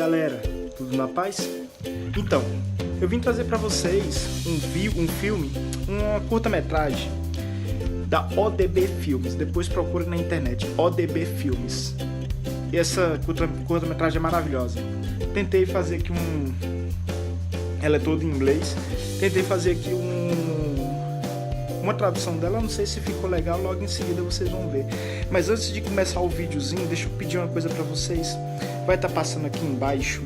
galera, tudo na paz? Então, eu vim trazer para vocês um filme, uma curta-metragem da ODB Filmes. Depois procure na internet, ODB Filmes. E essa curta-metragem é maravilhosa. Tentei fazer aqui ela é toda em inglês. Tentei fazer aqui uma tradução dela, não sei se ficou legal, logo em seguida vocês vão ver. Mas antes de começar o videozinho, deixa eu pedir uma coisa para vocês. Vai estar passando aqui embaixo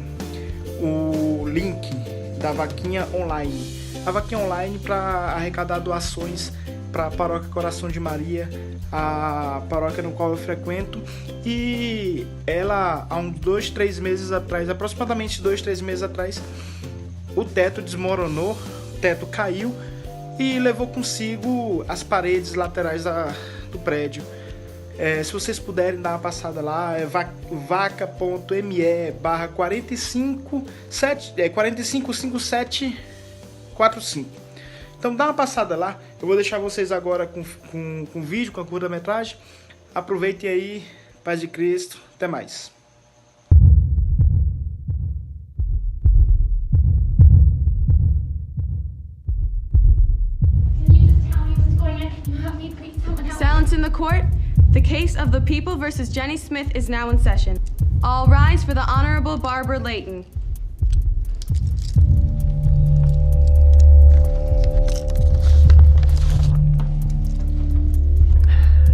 o link da vaquinha online. A vaquinha online para arrecadar doações para a paróquia Coração de Maria, a paróquia no qual eu frequento. E ela, há uns 2-3 meses atrás, aproximadamente 2-3 meses atrás, o teto desmoronou, o teto caiu e levou consigo as paredes laterais do prédio. Se vocês puderem dar uma passada lá, é vaca.me/455745. Então dá uma passada lá. Eu vou deixar vocês agora com vídeo, com a curta-metragem. Aproveitem aí, paz de Cristo, até mais. Silence in the court. The case of the people versus Jenny Smith is now in session. All rise for the Honorable Barbara Layton.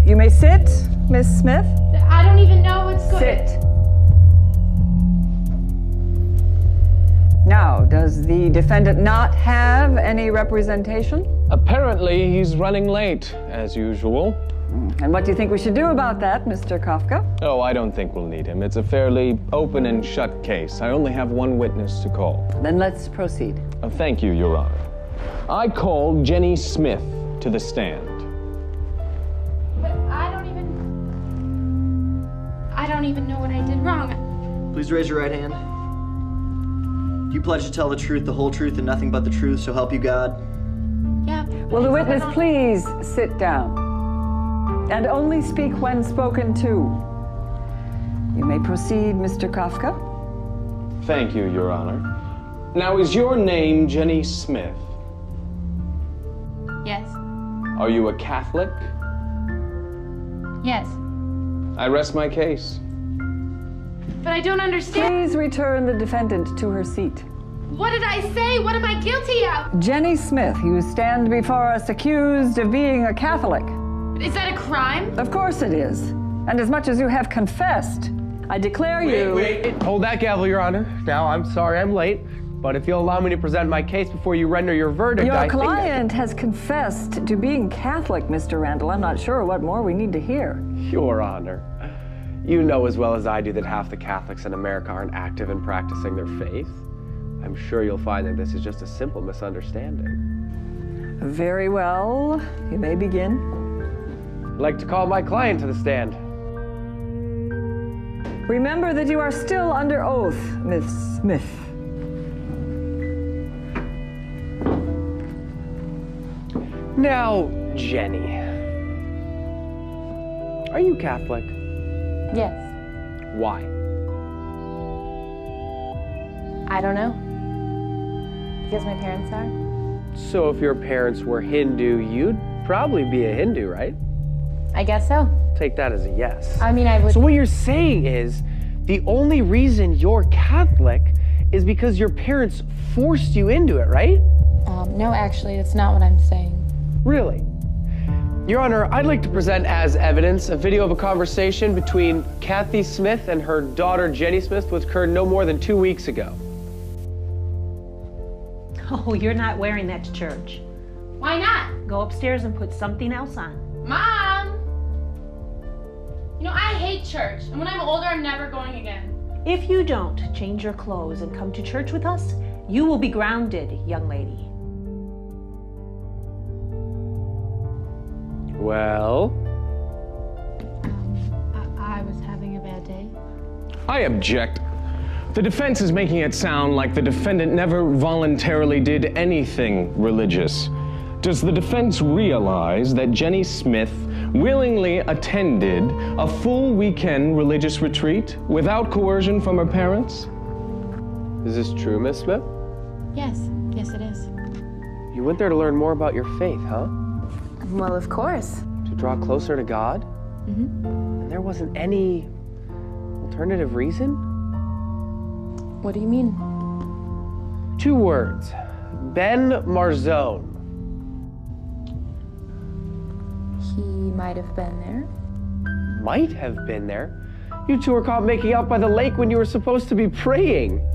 You may sit, Miss Smith. I don't even know what's going on. Sit. Now, does the defendant not have any representation? Apparently, he's running late, as usual. And what do you think we should do about that, Mr. Kafka? Oh, I don't think we'll need him. It's a fairly open and shut case. I only have one witness to call. Then let's proceed. Thank you, Your Honor. I call Jenny Smith to the stand. But I don't even know what I did wrong. Please raise your right hand. Do you pledge to tell the truth, the whole truth, and nothing but the truth, so help you God? Yeah. Will the witness please sit down? And only speak when spoken to. You may proceed, Mr. Kafka. Thank you, Your Honor. Now, is your name Jenny Smith? Yes. Are you a Catholic? Yes. I rest my case. But I don't understand. Please return the defendant to her seat. What did I say? What am I guilty of? Jenny Smith, you stand before us accused of being a Catholic. Is that a crime? Of course it is. And as much as you have confessed, I declare you... Wait, hold that gavel, Your Honor. Now, I'm sorry I'm late, but if you'll allow me to present my case before you render your verdict, Your client has confessed to being Catholic, Mr. Randall. I'm not sure what more we need to hear. Your Honor, you know as well as I do that half the Catholics in America aren't active in practicing their faith. I'm sure you'll find that this is just a simple misunderstanding. Very well. You may begin. I'd like to call my client to the stand. Remember that you are still under oath, Miss Smith. Now, Jenny, are you Catholic? Yes. Why? I don't know. Because my parents are. So if your parents were Hindu, you'd probably be a Hindu, right? I guess so. Take that as a yes. I mean, I would... So what you're saying is the only reason you're Catholic is because your parents forced you into it, right? No, actually, that's not what I'm saying. Really? Your Honor, I'd like to present as evidence a video of a conversation between Kathy Smith and her daughter Jenny Smith, which occurred no more than 2 weeks ago. Oh, you're not wearing that to church. Why not? Go upstairs and put something else on. Mom! You know, I hate church, and when I'm older, I'm never going again. If you don't change your clothes and come to church with us, you will be grounded, young lady. Well? I was having a bad day. I object. The defense is making it sound like the defendant never voluntarily did anything religious. Does the defense realize that Jenny Smith willingly attended a full weekend religious retreat without coercion from her parents? Is this true, Miss Smith? Yes, it is. You went there to learn more about your faith, huh? Well, of course. To draw closer to God? Mm-hmm. And there wasn't any alternative reason? What do you mean? 2 words. Ben Marzone. He might have been there. Might have been there? You two were caught making out by the lake when you were supposed to be praying.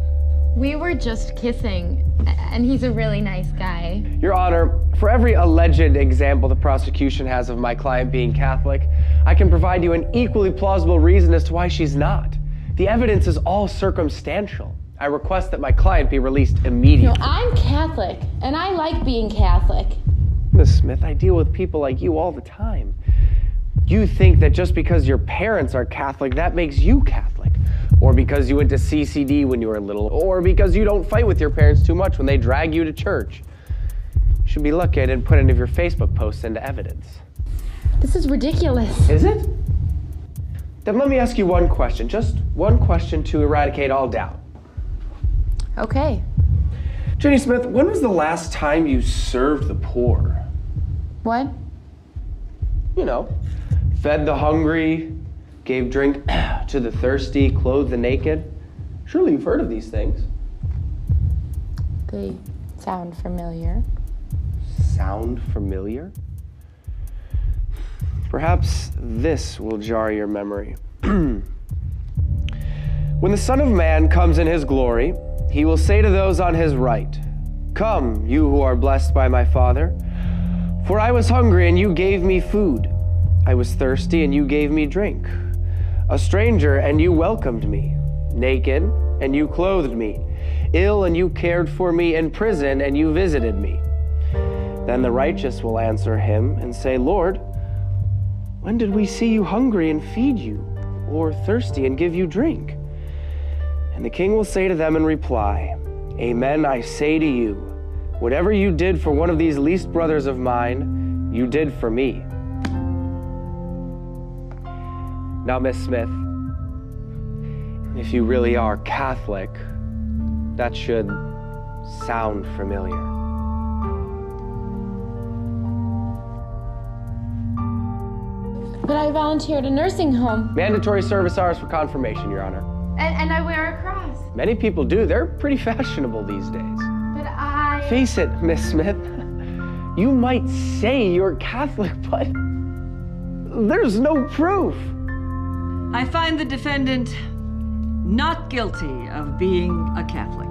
We were just kissing, and he's a really nice guy. Your Honor, for every alleged example the prosecution has of my client being Catholic, I can provide you an equally plausible reason as to why she's not. The evidence is all circumstantial. I request that my client be released immediately. No, I'm Catholic, and I like being Catholic. Miss Smith, I deal with people like you all the time. You think that just because your parents are Catholic, that makes you Catholic. Or because you went to CCD when you were little. Or because you don't fight with your parents too much when they drag you to church. You should be lucky I didn't put any of your Facebook posts into evidence. This is ridiculous. Is it? Then let me ask you one question. Just one question to eradicate all doubt. Okay. Jenny Smith, when was the last time you served the poor? What? You know, fed the hungry, gave drink to the thirsty, clothed the naked. Surely you've heard of these things. They sound familiar. Sound familiar? Perhaps this will jar your memory. When the Son of Man comes in his glory, he will say to those on his right, "Come, you who are blessed by my Father, for I was hungry and you gave me food. I was thirsty and you gave me drink. A stranger and you welcomed me. Naked and you clothed me. Ill and you cared for me. In prison and you visited me." Then the righteous will answer him and say, "Lord, when did we see you hungry and feed you, or thirsty and give you drink?" And the king will say to them in reply, "Amen, I say to you, whatever you did for one of these least brothers of mine, you did for me." Now, Miss Smith, if you really are Catholic, that should sound familiar. But I volunteered at a nursing home. Mandatory service hours for confirmation, Your Honor. And I wear a cross. Many people do. They're pretty fashionable these days. But I... Face it, Miss Smith. You might say you're Catholic, but there's no proof. I find the defendant not guilty of being a Catholic.